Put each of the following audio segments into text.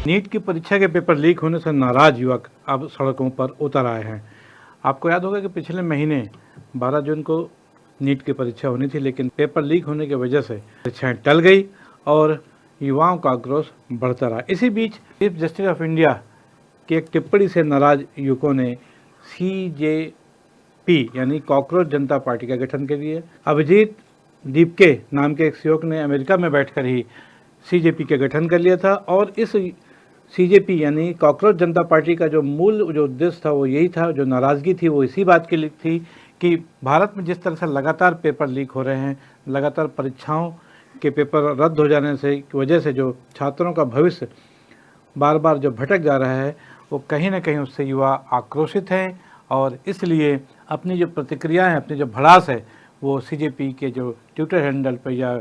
NEET की परीक्षा के पेपर लीक होने से नाराज युवक अब सड़कों पर उतर आए हैं। आपको याद होगा कि पिछले महीने 12 जून को नीट की परीक्षा होनी थी, लेकिन पेपर लीक होने की वजह से परीक्षाएं टल गई और युवाओं का आक्रोश बढ़ता रहा। इसी बीच चीफ जस्टिस ऑफ इंडिया की एक टिप्पणी से नाराज युवकों ने CJP यानी कॉकरोच जनता पार्टी का गठन कर दिया। अभिजीत दीपके नाम के एक युवक ने अमेरिका में बैठकर ही CJP का गठन कर लिया था और इस CJP यानी कॉकरोच जनता पार्टी का जो मूल जो उद्देश्य था वो यही था, जो नाराज़गी थी वो इसी बात के लिए थी कि भारत में जिस तरह से लगातार पेपर लीक हो रहे हैं, लगातार परीक्षाओं के पेपर रद्द हो जाने से की वजह से जो छात्रों का भविष्य बार बार जो भटक जा रहा है, वो कहीं ना कहीं उससे युवा आक्रोशित हैं और इसलिए अपनी जो प्रतिक्रियाएँ, अपनी जो भड़ास है वो CJP के जो ट्विटर हैंडल पर या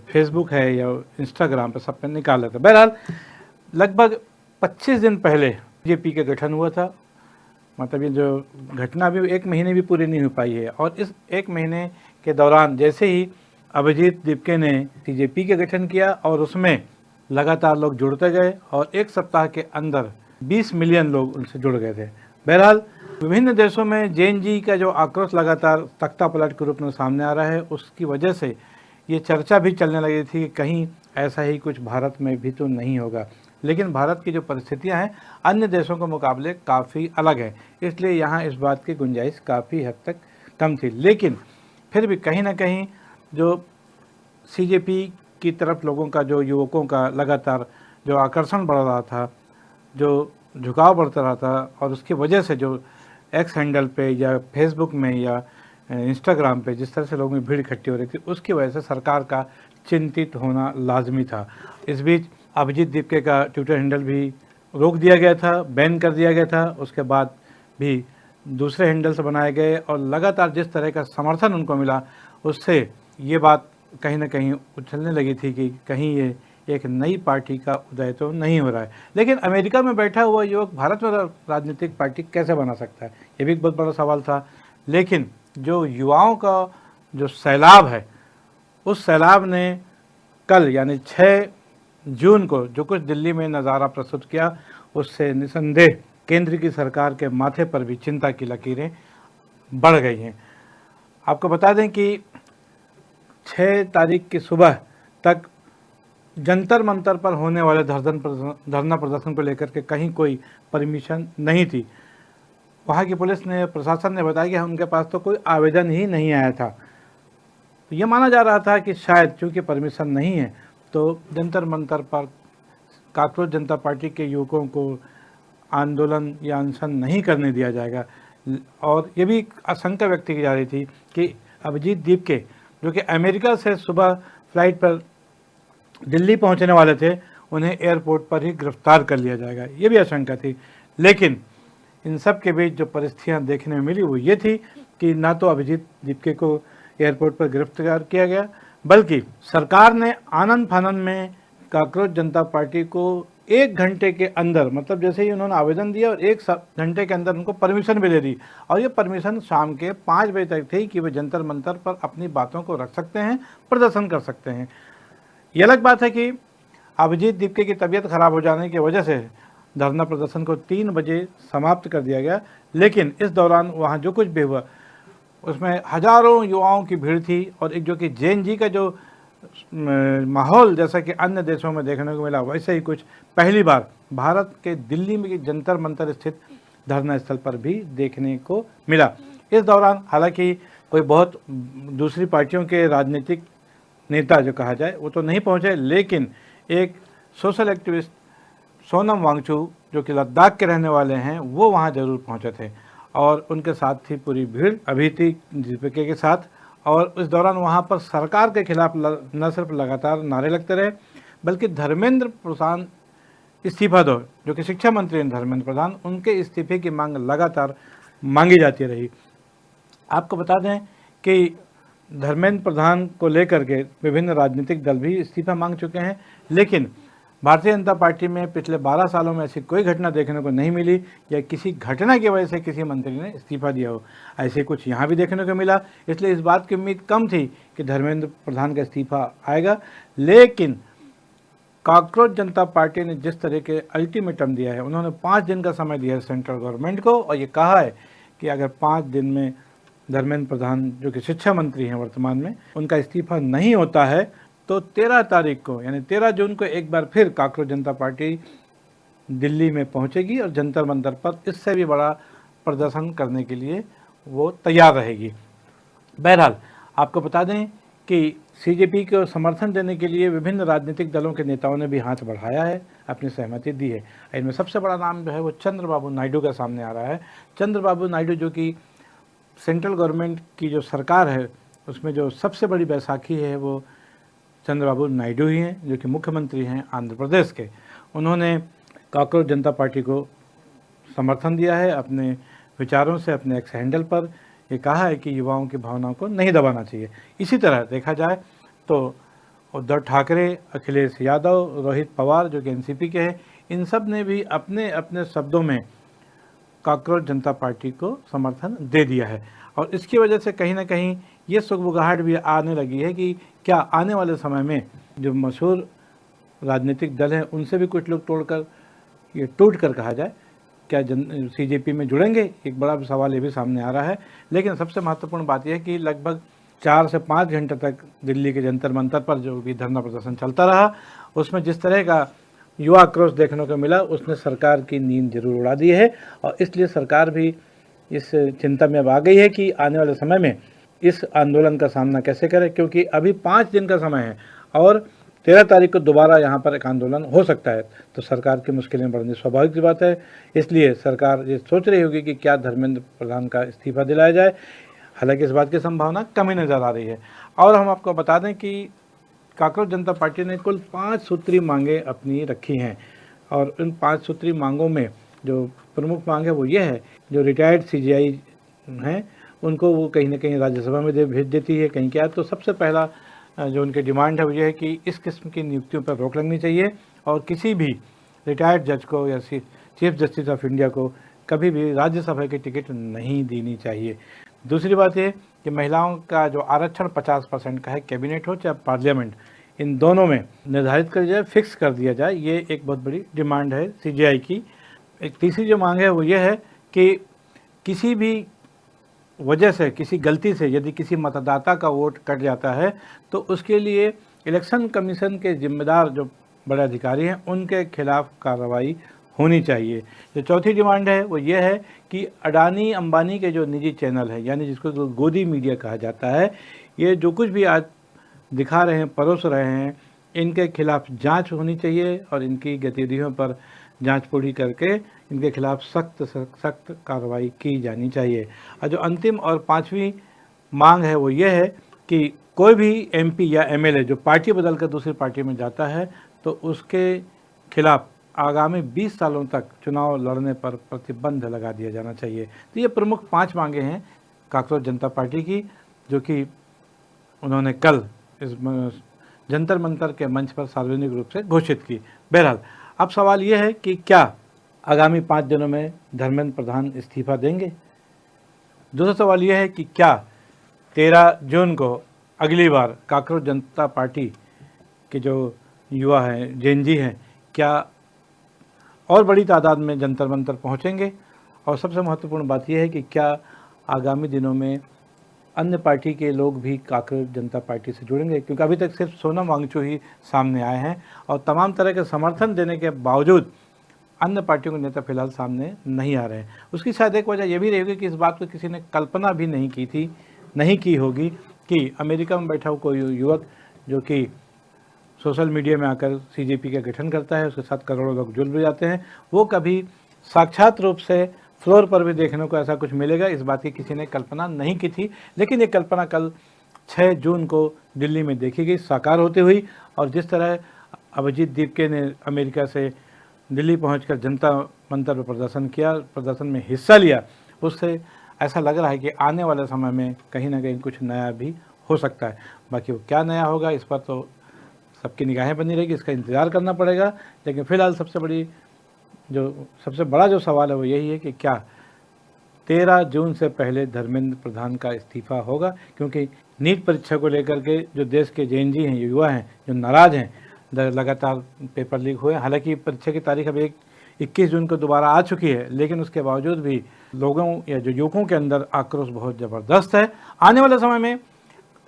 फेसबुक है या इंस्टाग्राम पर सब पे निकाल लेते। बहरहाल लगभग 25 दिन पहले CJP का गठन हुआ था, मतलब ये जो घटना अभी 1 महीने भी पूरी नहीं हो पाई है और इस 1 महीने के दौरान जैसे ही अभिजीत दीपके ने CJP का गठन किया और उसमें लगातार लोग जुड़ते गए और 1 सप्ताह के अंदर 20 मिलियन लोग उनसे जुड़ गए थे। बहरहाल विभिन्न देशों में JNG का जो आक्रोश लगातार तख्ता पलट के रूप में सामने आ रहा है, उसकी वजह से ये चर्चा भी चलने लगी थी कि कहीं ऐसा ही कुछ भारत में भी तो नहीं होगा। लेकिन भारत की जो परिस्थितियां हैं अन्य देशों के मुकाबले काफ़ी अलग है, इसलिए यहाँ इस बात की गुंजाइश काफ़ी हद तक कम थी। लेकिन फिर भी कहीं ना कहीं जो CJP की तरफ लोगों का, जो युवकों का लगातार जो आकर्षण बढ़ रहा था, जो झुकाव बढ़ता रहा था और उसकी वजह से जो X हैंडल पे या फेसबुक में या इंस्टाग्राम पे जिस तरह से लोगों में भीड़ इकट्ठी हो रही थी, उसकी वजह से सरकार का चिंतित होना लाजमी था। इस बीच अभिजीत दीपके का ट्विटर हैंडल भी रोक दिया गया था, बैन कर दिया गया था। उसके बाद भी दूसरे हैंडल्स बनाए गए और लगातार जिस तरह का समर्थन उनको मिला, उससे ये बात कहीं ना कहीं उछलने लगी थी कि कहीं ये एक नई पार्टी का उदय तो नहीं हो रहा है। लेकिन अमेरिका में बैठा हुआ युवक भारत में राजनीतिक पार्टी कैसे बना सकता है, ये भी एक बहुत बड़ा सवाल था। लेकिन जो युवाओं का जो सैलाब है, उस सैलाब ने कल यानी 6 जून को जो कुछ दिल्ली में नज़ारा प्रस्तुत किया, उससे निसंदेह केंद्र की सरकार के माथे पर भी चिंता की लकीरें बढ़ गई हैं। आपको बता दें कि 6 तारीख की सुबह तक जंतर मंतर पर होने वाले धरना प्रदर्शन को लेकर के कहीं कोई परमिशन नहीं थी। वहाँ की पुलिस ने, प्रशासन ने बताया कि उनके पास तो कोई आवेदन ही नहीं आया था। तो ये माना जा रहा था कि शायद चूँकि परमिशन नहीं है तो जंतर मंतर पर कॉकरोच जनता पार्टी के युवकों को आंदोलन या अनशन नहीं करने दिया जाएगा। और ये भी आशंका व्यक्त की जा रही थी कि अभिजीत दीपके जो कि अमेरिका से सुबह फ्लाइट पर दिल्ली पहुंचने वाले थे, उन्हें एयरपोर्ट पर ही गिरफ्तार कर लिया जाएगा, ये भी आशंका थी। लेकिन इन सब के बीच जो परिस्थितियां देखने में मिली वो ये थी कि ना तो अभिजीत दीपके को एयरपोर्ट पर गिरफ्तार किया गया, बल्कि सरकार ने आनन फानन में कॉकरोच जनता पार्टी को 1 घंटे के अंदर, मतलब जैसे ही उन्होंने आवेदन दिया और 1 घंटे के अंदर उनको परमिशन भी दे दी। और ये परमिशन शाम के 5 बजे तक थी कि वे जंतर मंतर पर अपनी बातों को रख सकते हैं, प्रदर्शन कर सकते हैं। ये अलग बात है कि अभिजीत दीपके की तबीयत खराब हो जाने की वजह से धरना प्रदर्शन को 3 बजे समाप्त कर दिया गया। लेकिन इस दौरान वहाँ जो कुछ भी हुआ उसमें हजारों युवाओं की भीड़ थी और एक जो कि JNG का जो माहौल जैसा कि अन्य देशों में देखने को मिला, वैसे ही कुछ पहली बार भारत के दिल्ली में जंतर मंतर स्थित धरना स्थल पर भी देखने को मिला। इस दौरान हालांकि कोई बहुत दूसरी पार्टियों के राजनीतिक नेता जो कहा जाए वो तो नहीं पहुंचे, लेकिन एक सोशल एक्टिविस्ट सोनम वांगचुक जो कि लद्दाख के रहने वाले हैं, वो वहाँ ज़रूर पहुँचे थे और उनके साथ थी पूरी भीड़ अभिजीत दीपके के साथ। और उस दौरान वहाँ पर सरकार के खिलाफ न सिर्फ लगातार नारे लगते रहे, बल्कि धर्मेंद्र प्रधान इस्तीफा दो, जो कि शिक्षा मंत्री हैं धर्मेंद्र प्रधान, उनके इस्तीफे की मांग लगातार मांगी जाती रही। आपको बता दें कि धर्मेंद्र प्रधान को लेकर के विभिन्न राजनीतिक दल भी इस्तीफा मांग चुके हैं, लेकिन भारतीय जनता पार्टी में पिछले 12 सालों में ऐसी कोई घटना देखने को नहीं मिली या किसी घटना की वजह से किसी मंत्री ने इस्तीफा दिया हो। ऐसे कुछ यहाँ भी देखने को मिला, इसलिए इस बात की उम्मीद कम थी कि धर्मेंद्र प्रधान का इस्तीफा आएगा। लेकिन कॉकरोच जनता पार्टी ने जिस तरह के अल्टीमेटम दिया है, उन्होंने 5 दिन का समय दिया है सेंट्रल गवर्नमेंट को और ये कहा है कि अगर 5 दिन में धर्मेंद्र प्रधान जो कि शिक्षा मंत्री हैं वर्तमान में, उनका इस्तीफा नहीं होता है तो 13 तारीख को यानी 13 जून को एक बार फिर कॉकरोच जनता पार्टी दिल्ली में पहुंचेगी और जंतर मंतर पर इससे भी बड़ा प्रदर्शन करने के लिए वो तैयार रहेगी। बहरहाल आपको बता दें कि सीजेपी को समर्थन देने के लिए विभिन्न राजनीतिक दलों के नेताओं ने भी हाथ बढ़ाया है, अपनी सहमति दी है। इनमें सबसे बड़ा नाम जो है वो चंद्रबाबू नायडू का सामने आ रहा है। चंद्रबाबू नायडू जो कि सेंट्रल गवर्नमेंट की जो सरकार है उसमें जो सबसे बड़ी बैसाखी है वो चंद्रबाबू नायडू ही हैं, जो कि मुख्यमंत्री हैं आंध्र प्रदेश के। उन्होंने कॉकरोच जनता पार्टी को समर्थन दिया है अपने विचारों से। अपने एक्स हैंडल पर ये कहा है कि युवाओं की भावनाओं को नहीं दबाना चाहिए। इसी तरह देखा जाए तो उद्धव ठाकरे, अखिलेश यादव, रोहित पवार जो कि एनसीपी के हैं, इन सब ने भी अपने अपने शब्दों में कॉकरोच जनता पार्टी को समर्थन दे दिया है। और इसकी वजह से कहीं ना कहीं ये सुगबुगाहट भी आने लगी है कि क्या आने वाले समय में जो मशहूर राजनीतिक दल हैं उनसे भी कुछ लोग तोड़कर ये टूट कर कहा जाए क्या सीजेपी में जुड़ेंगे, एक बड़ा सवाल ये भी सामने आ रहा है। लेकिन सबसे महत्वपूर्ण बात यह है कि लगभग 4 से 5 घंटे तक दिल्ली के जंतर मंतर पर जो भी धरना प्रदर्शन चलता रहा, उसमें जिस तरह का युवा आक्रोश देखने को मिला उसने सरकार की नींद जरूर उड़ा दी है। और इसलिए सरकार भी इस चिंता में अब आ गई है कि आने वाले समय में इस आंदोलन का सामना कैसे करें, क्योंकि अभी 5 दिन का समय है और 13 तारीख को दोबारा यहाँ पर एक आंदोलन हो सकता है। तो सरकार की मुश्किलें बढ़नी स्वाभाविक सी बात है। इसलिए सरकार ये सोच रही होगी कि क्या धर्मेंद्र प्रधान का इस्तीफा दिलाया जाए। हालांकि इस बात की संभावना कम ही नज़र आ रही है। और हम आपको बता दें कि कॉकरोच जनता पार्टी ने कुल 5 सूत्री मांगें अपनी रखी हैं और उन 5 सूत्री मांगों में जो प्रमुख मांग है वो ये है, जो रिटायर्ड सीजीआई हैं उनको वो कहीं ना कहीं राज्यसभा में भेज देती है कहीं क्या। तो सबसे पहला जो उनकी डिमांड है वो ये है कि इस किस्म की नियुक्तियों पर रोक लगनी चाहिए और किसी भी रिटायर्ड जज को या चीफ जस्टिस ऑफ इंडिया को कभी भी राज्यसभा की टिकट नहीं देनी चाहिए। दूसरी बात ये कि महिलाओं का जो आरक्षण 50% का है, कैबिनेट हो चाहे पार्लियामेंट, इन दोनों में निर्धारित कर जाए, फिक्स कर दिया जाए। ये एक बहुत बड़ी डिमांड है सीजीआई की। एक तीसरी जो मांग है वो ये है कि किसी भी वजह से, किसी गलती से यदि किसी मतदाता का वोट कट जाता है तो उसके लिए इलेक्शन कमीशन के जिम्मेदार जो बड़े अधिकारी हैं उनके खिलाफ कार्रवाई होनी चाहिए। जो चौथी डिमांड है वो ये है कि अडानी अंबानी के जो निजी चैनल है, यानी जिसको गोदी मीडिया कहा जाता है, ये जो कुछ भी आज दिखा रहे हैं, परोस रहे हैं, इनके खिलाफ जांच होनी चाहिए और इनकी गतिविधियों पर जांच पूरी करके इनके खिलाफ सख्त कार्रवाई की जानी चाहिए। और जो अंतिम और 5वीं मांग है वो ये है कि कोई भी एमपी या एमएलए जो पार्टी बदलकर दूसरी पार्टी में जाता है तो उसके खिलाफ आगामी 20 सालों तक चुनाव लड़ने पर प्रतिबंध लगा दिया जाना चाहिए। तो ये प्रमुख 5 मांगे हैं कॉकरोच जनता पार्टी की, जो कि उन्होंने कल इस जंतर मंतर के मंच पर सार्वजनिक रूप से घोषित की। बहरहाल अब सवाल ये है कि क्या आगामी 5 दिनों में धर्मेंद्र प्रधान इस्तीफा देंगे। दूसरा सवाल यह है कि क्या 13 जून को अगली बार कॉकरोच जनता पार्टी के जो युवा हैं, जेएनजी हैं, क्या और बड़ी तादाद में जंतर मंतर पहुंचेंगे। और सबसे महत्वपूर्ण बात यह है कि क्या आगामी दिनों में अन्य पार्टी के लोग भी कॉकरोच जनता पार्टी से जुड़ेंगे, क्योंकि अभी तक सिर्फ सोनम वांगचुक ही सामने आए हैं और तमाम तरह के समर्थन देने के बावजूद अन्य पार्टियों के नेता फिलहाल सामने नहीं आ रहे हैं। उसकी शायद एक वजह यह भी रहेगी कि इस बात को किसी ने कल्पना भी नहीं की होगी कि अमेरिका में बैठा हुआ कोई युवक जो कि सोशल मीडिया में आकर सीजेपी का गठन करता है, उसके साथ करोड़ों लोग जुड़ भी जाते हैं, वो कभी साक्षात रूप से फ्लोर पर भी देखने को ऐसा कुछ मिलेगा, इस बात की किसी ने कल्पना नहीं की थी। लेकिन ये कल्पना कल 6 जून को दिल्ली में देखी गई, साकार होती हुई। और जिस तरह अभिजीत दीपके ने अमेरिका से दिल्ली पहुंचकर जनता मंतर पर प्रदर्शन में हिस्सा लिया, उससे ऐसा लग रहा है कि आने वाले समय में कहीं ना कहीं कुछ नया भी हो सकता है। बाकी वो क्या नया होगा इस पर तो सबकी निगाहें बनी रहेगी, इसका इंतज़ार करना पड़ेगा। लेकिन फिलहाल सबसे बड़ा जो सवाल है वो यही है कि क्या 13 जून से पहले धर्मेंद्र प्रधान का इस्तीफा होगा, क्योंकि नीट परीक्षा को लेकर के जो देश के जेएनजी हैं, युवा हैं, जो नाराज़ हैं, लगातार पेपर लीक हुए। हालांकि परीक्षा की तारीख अब 21 जून को दोबारा आ चुकी है, लेकिन उसके बावजूद भी लोगों या जो युवकों के अंदर आक्रोश बहुत ज़बरदस्त है। आने वाले समय में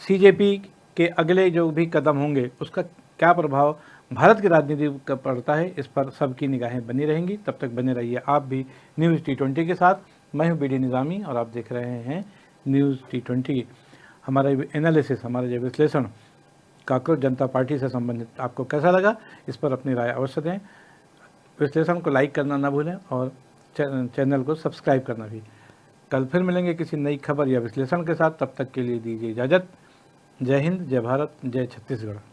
सीजेपी के अगले जो भी कदम होंगे उसका क्या प्रभाव भारत की राजनीति पर पड़ता है, इस पर सबकी निगाहें बनी रहेंगी। तब तक बने रहिए आप भी न्यूज़ T20 के साथ। मैं हूं बीडी निज़ामी और आप देख रहे हैं न्यूज़ T20। हमारा एनालिसिस, हमारा जो विश्लेषण कांग्रेस जनता पार्टी से संबंधित आपको कैसा लगा, इस पर अपनी राय अवश्य दें। विश्लेषण को लाइक करना ना भूलें और चैनल को सब्सक्राइब करना भी। कल फिर मिलेंगे किसी नई खबर या विश्लेषण के साथ। तब तक के लिए दीजिए इजाज़त। जय हिंद, जय भारत, जय छत्तीसगढ़।